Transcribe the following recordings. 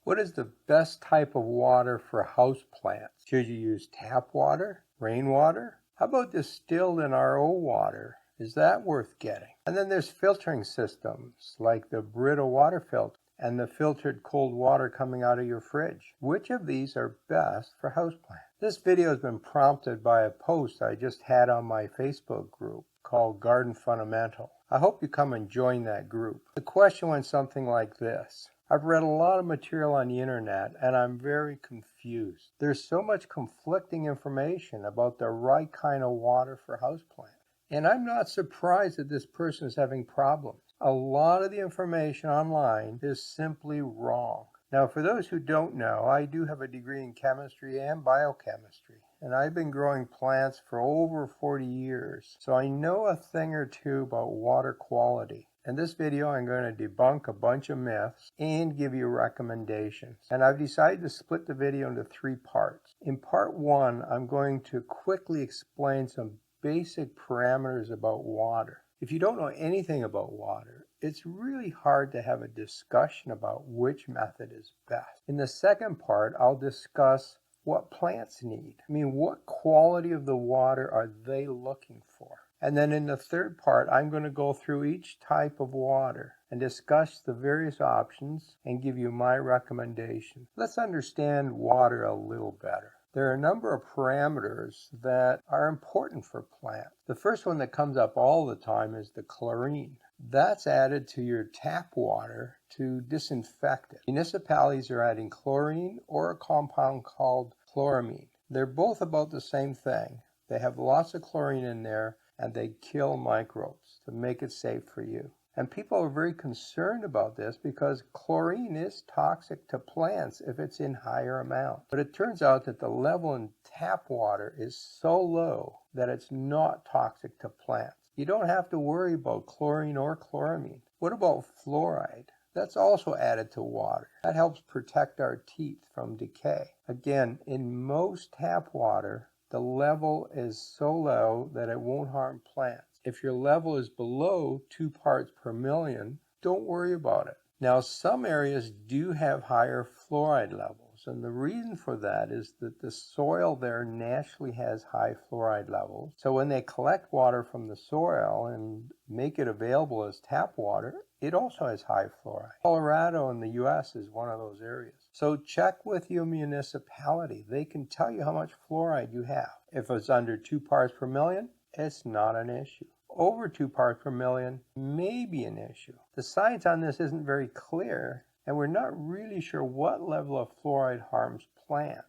What is the best type of water for houseplants? Should you use tap water, rainwater? How about distilled and RO water? Is that worth getting? And then there's filtering systems like the Brita water filter and the filtered cold water coming out of your fridge. Which of these are best for houseplants? This video has been prompted by a post I just had on my Facebook group called Garden Fundamental. I hope you come and join that group. The question went something like this. I've read a lot of material on the internet and I'm very confused. There's so much conflicting information about the right kind of water for houseplants. And I'm not surprised that this person is having problems. A lot of the information online is simply wrong. Now, for those who don't know, I do have a degree in chemistry and biochemistry, and I've been growing plants for over 40 years, so I know a thing or two about water quality. In this video, I'm going to debunk a bunch of myths and give you recommendations. And I've decided to split the video into 3 parts. In part 1, I'm going to quickly explain some basic parameters about water. If you don't know anything about water, it's really hard to have a discussion about which method is best. In the second part, I'll discuss what plants need. What quality of the water are they looking for? And then in the third part, I'm going to go through each type of water and discuss the various options and give you my recommendation. Let's understand water a little better. There are a number of parameters that are important for plants. The first one that comes up all the time is the chlorine. That's added to your tap water to disinfect it. Municipalities are adding chlorine or a compound called chloramine. They're both about the same thing. They have lots of chlorine in there and they kill microbes to make it safe for you. And people are very concerned about this because chlorine is toxic to plants if it's in higher amounts. But it turns out that the level in tap water is so low that it's not toxic to plants. You don't have to worry about chlorine or chloramine. What about fluoride? That's also added to water. That helps protect our teeth from decay. Again, in most tap water, the level is so low that it won't harm plants. If your level is below 2 parts per million, don't worry about it. Now, some areas do have higher fluoride levels, and the reason for that is that the soil there naturally has high fluoride levels. So when they collect water from the soil and make it available as tap water, it also has high fluoride. Colorado in the US is one of those areas. So check with your municipality. They can tell you how much fluoride you have. If it's under 2 parts per million, it's not an issue. Over 2 parts per million may be an issue. The science on this isn't very clear, and we're not really sure what level of fluoride harms plants.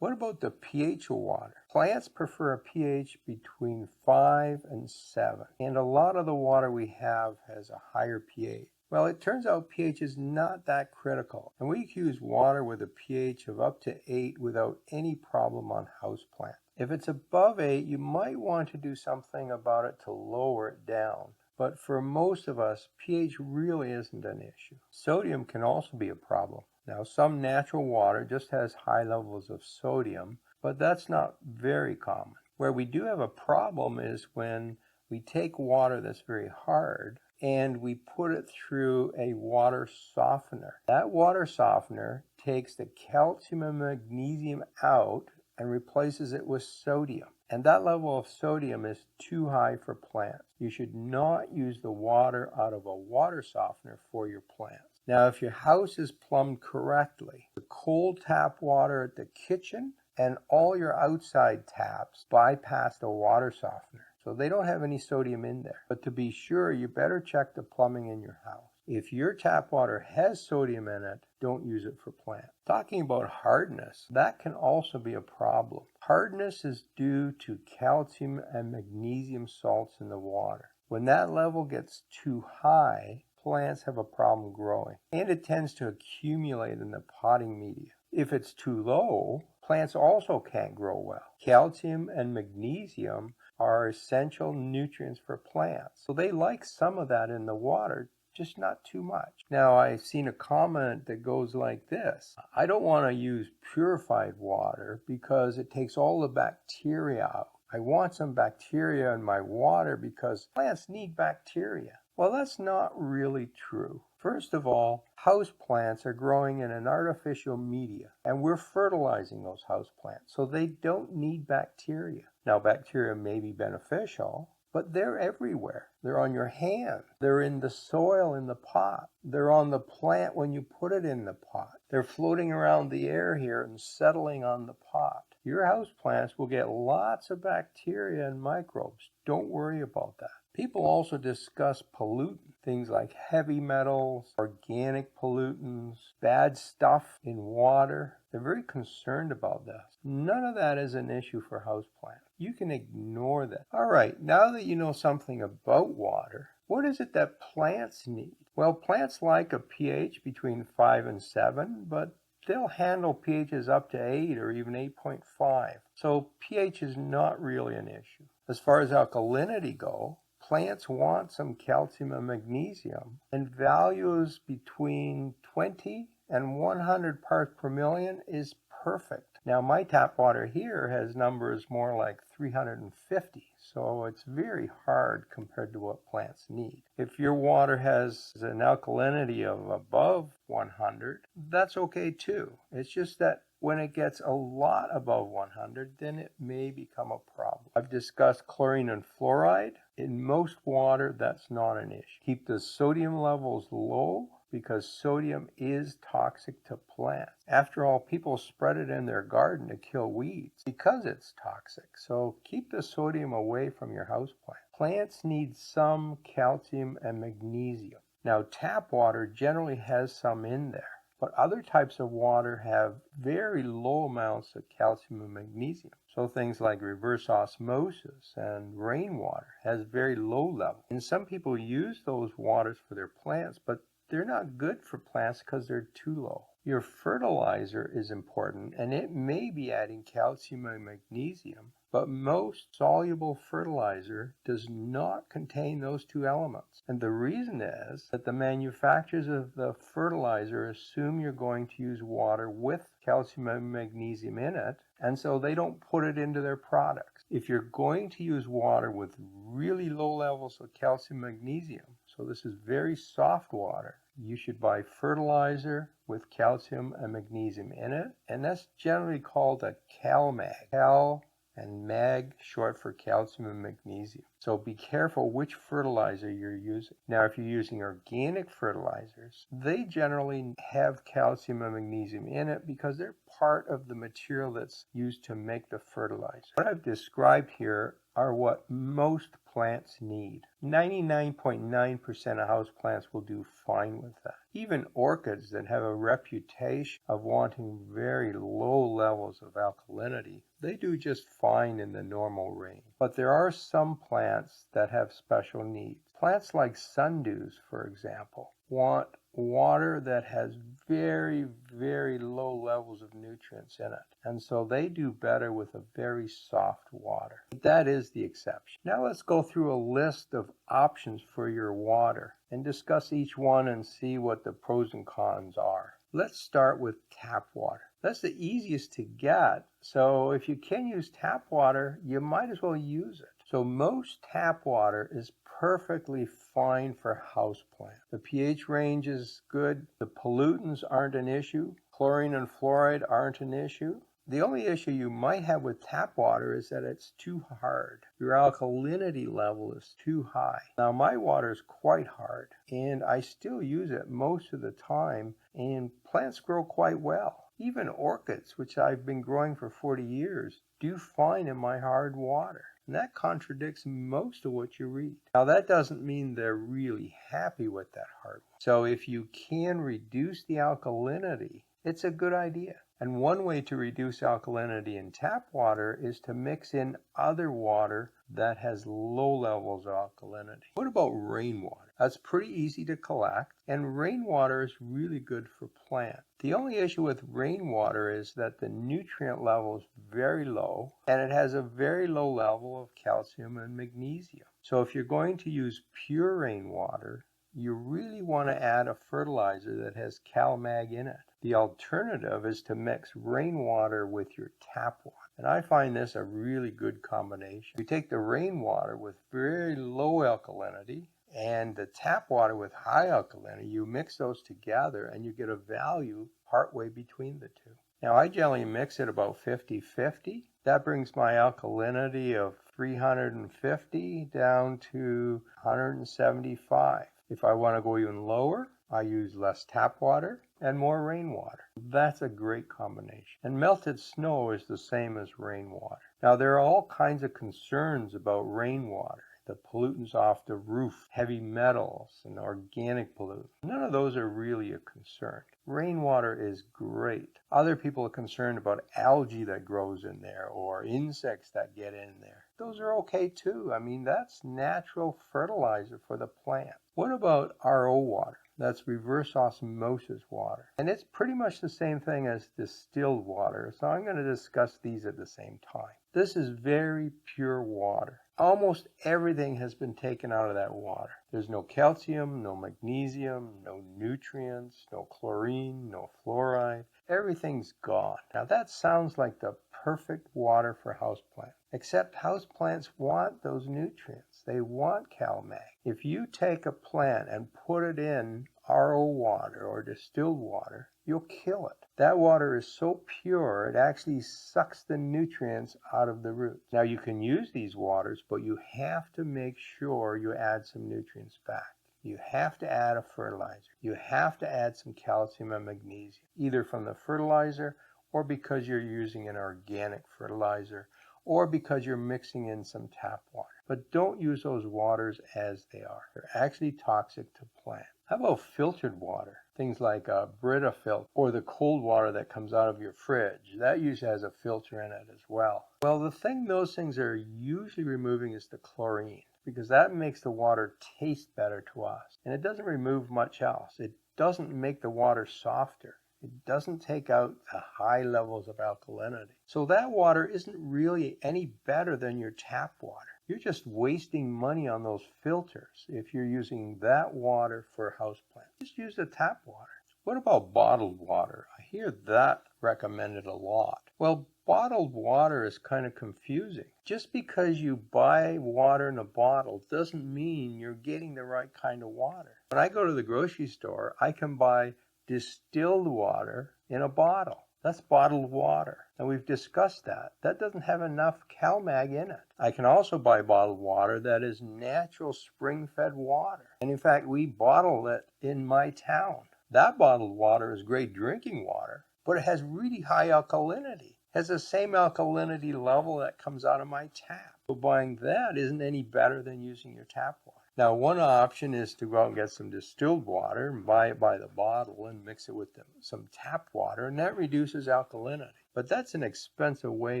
What about the pH of water? Plants prefer a pH between 5 and 7, and a lot of the water we have has a higher pH. Well, it turns out pH is not that critical, and we can use water with a pH of up to 8 without any problem on houseplants. If it's above 8, you might want to do something about it to lower it down. But for most of us, pH really isn't an issue. Sodium can also be a problem. Now, some natural water just has high levels of sodium, but that's not very common. Where we do have a problem is when we take water that's very hard and we put it through a water softener. That water softener takes the calcium and magnesium out and replaces it with sodium. And that level of sodium is too high for plants. You should not use the water out of a water softener for your plants. Now, if your house is plumbed correctly, the cold tap water at the kitchen and all your outside taps bypass the water softener. So they don't have any sodium in there. But to be sure, you better check the plumbing in your house. If your tap water has sodium in it, don't use it for plants. Talking about hardness, that can also be a problem. Hardness is due to calcium and magnesium salts in the water. When that level gets too high, plants have a problem growing, and it tends to accumulate in the potting media. If it's too low, plants also can't grow well. Calcium and magnesium are essential nutrients for plants, so they like some of that in the water, just not too much. Now, I've seen a comment that goes like this: I don't want to use purified water because it takes all the bacteria out. I want some bacteria in my water because plants need bacteria. Well, that's not really true. First of all, houseplants are growing in an artificial media, and we're fertilizing those houseplants, so they don't need bacteria. Now, bacteria may be beneficial, but they're everywhere. They're on your hands. They're in the soil in the pot. They're on the plant when you put it in the pot. They're floating around the air here and settling on the pot. Your houseplants will get lots of bacteria and microbes. Don't worry about that. People also discuss pollutants, things like heavy metals, organic pollutants, bad stuff in water. They're very concerned about this. None of that is an issue for houseplants. You can ignore that. All right, now that you know something about water, what is it that plants need? Well, plants like a pH between 5 and 7, but they'll handle pHs up to 8 or even 8.5. So pH is not really an issue. As far as alkalinity go, plants want some calcium and magnesium, and values between 20 and 100 parts per million is perfect. Now, my tap water here has numbers more like 350, so it's very hard compared to what plants need. If your water has an alkalinity of above 100, that's okay too. It's just that when it gets a lot above 100, then it may become a problem. I've discussed chlorine and fluoride. In most water, that's not an issue. Keep the sodium levels low, because sodium is toxic to plants. After all, people spread it in their garden to kill weeds because it's toxic. So keep the sodium away from your houseplant. Plants need some calcium and magnesium. Now, tap water generally has some in there, but other types of water have very low amounts of calcium and magnesium. So things like reverse osmosis and rainwater has very low levels. And some people use those waters for their plants, but they're not good for plants because they're too low. Your fertilizer is important, and it may be adding calcium and magnesium, but most soluble fertilizer does not contain those two elements. And the reason is that the manufacturers of the fertilizer assume you're going to use water with calcium and magnesium in it, and so they don't put it into their products. If you're going to use water with really low levels of calcium and magnesium, so this is very soft water, you should buy fertilizer with calcium and magnesium in it, and that's generally called a CalMag. Cal and mag, short for calcium and magnesium. So be careful which fertilizer you're using. Now, if you're using organic fertilizers, they generally have calcium and magnesium in it because they're part of the material that's used to make the fertilizer. What I've described here are what most plants need. 99.9% of houseplants will do fine with that. Even orchids that have a reputation of wanting very low levels of alkalinity, they do just fine in the normal range. But there are some plants that have special needs. Plants like sundews, for example, want water that has very, very low levels of nutrients in it. And so they do better with a very soft water. But that is the exception. Now let's go through a list of options for your water and discuss each one and see what the pros and cons are. Let's start with tap water. That's the easiest to get. So if you can use tap water, you might as well use it. So most tap water is perfectly fine for houseplants. The pH range is good. The pollutants aren't an issue. Chlorine and fluoride aren't an issue. The only issue you might have with tap water is that it's too hard. Your alkalinity level is too high. Now, my water is quite hard, and I still use it most of the time, and plants grow quite well. Even orchids, which I've been growing for 40 years, do fine in my hard water. And that contradicts most of what you read. Now, that doesn't mean they're really happy with that hard water. So if you can reduce the alkalinity, it's a good idea. And one way to reduce alkalinity in tap water is to mix in other water that has low levels of alkalinity. What about rainwater? That's pretty easy to collect, and rainwater is really good for plants. The only issue with rainwater is that the nutrient level is very low, and it has a very low level of calcium and magnesium. So if you're going to use pure rainwater, you really want to add a fertilizer that has CalMag in it. The alternative is to mix rainwater with your tap water. And I find this a really good combination. You take the rainwater with very low alkalinity, and the tap water with high alkalinity, you mix those together and you get a value partway between the two. Now I generally mix it about 50-50. That brings my alkalinity of 350 down to 175. If I want to go even lower, I use less tap water and more rainwater. That's a great combination. And melted snow is the same as rainwater. Now there are all kinds of concerns about rainwater. The pollutants off the roof, heavy metals, and organic pollutants. None of those are really a concern. Rainwater is great. Other people are concerned about algae that grows in there or insects that get in there. Those are okay too. I mean, that's natural fertilizer for the plant. What about RO water? That's reverse osmosis water. And it's pretty much the same thing as distilled water. So I'm going to discuss these at the same time. This is very pure water. Almost everything has been taken out of that water. There's no calcium, no magnesium, no nutrients, no chlorine, no fluoride. Everything's gone. Now that sounds like the perfect water for houseplants. Except houseplants want those nutrients. They want CalMag. If you take a plant and put it in RO water or distilled water, you'll kill it. That water is so pure, it actually sucks the nutrients out of the roots. Now you can use these waters, but you have to make sure you add some nutrients back. You have to add a fertilizer. You have to add some calcium and magnesium, either from the fertilizer or because you're using an organic fertilizer or because you're mixing in some tap water. But don't use those waters as they are. They're actually toxic to plants. How about filtered water? Things like Brita filter or the cold water that comes out of your fridge. That usually has a filter in it as well. Well, the thing those things are usually removing is the chlorine, because that makes the water taste better to us. And it doesn't remove much else. It doesn't make the water softer. It doesn't take out the high levels of alkalinity. So that water isn't really any better than your tap water. You're just wasting money on those filters if you're using that water for houseplants. Just use the tap water. What about bottled water? I hear that recommended a lot. Well, bottled water is kind of confusing. Just because you buy water in a bottle doesn't mean you're getting the right kind of water. When I go to the grocery store, I can buy distilled water in a bottle. That's bottled water. And we've discussed that. That doesn't have enough CalMag in it. I can also buy bottled water that is natural spring-fed water. And in fact, we bottle it in my town. That bottled water is great drinking water, but it has really high alkalinity. It has the same alkalinity level that comes out of my tap. So buying that isn't any better than using your tap water. Now, one option is to go out and get some distilled water and buy it by the bottle and mix it with some tap water, and that reduces alkalinity. But that's an expensive way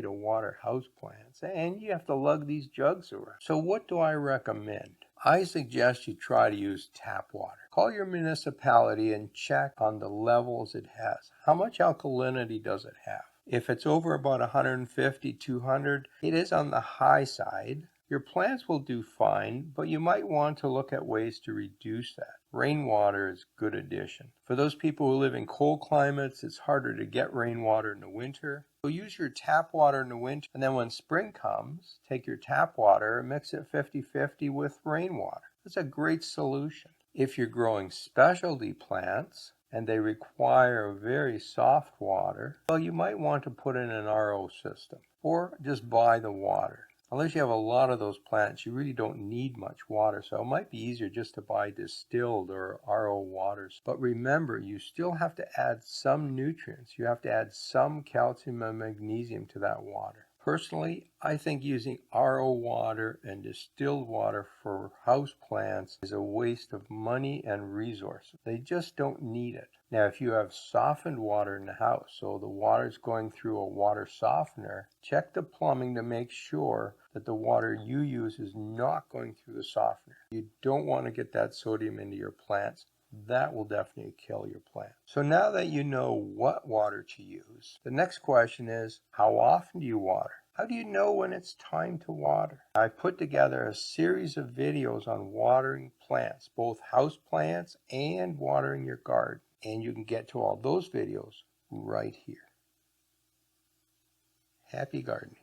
to water houseplants, and you have to lug these jugs around. So what do I recommend? I suggest you try to use tap water. Call your municipality and check on the levels it has. How much alkalinity does it have? If it's over about 150, 200, it is on the high side. Your plants will do fine, but you might want to look at ways to reduce that. Rainwater is a good addition. For those people who live in cold climates, it's harder to get rainwater in the winter. So use your tap water in the winter, and then when spring comes, take your tap water and mix it 50-50 with rainwater. That's a great solution. If you're growing specialty plants and they require very soft water, well, you might want to put in an RO system or just buy the water. Unless you have a lot of those plants, you really don't need much water, so it might be easier just to buy distilled or RO waters. But remember, you still have to add some nutrients. You have to add some calcium and magnesium to that water. Personally, I think using RO water and distilled water for house plants is a waste of money and resources. They just don't need it. Now, if you have softened water in the house, so the water is going through a water softener, check the plumbing to make sure that the water you use is not going through the softener. You don't want to get that sodium into your plants. That will definitely kill your plant. So now that you know what water to use, the next question is, how often do you water? How do you know when it's time to water? I put together a series of videos on watering plants, both house plants and watering your garden. And you can get to all those videos right here. Happy gardening.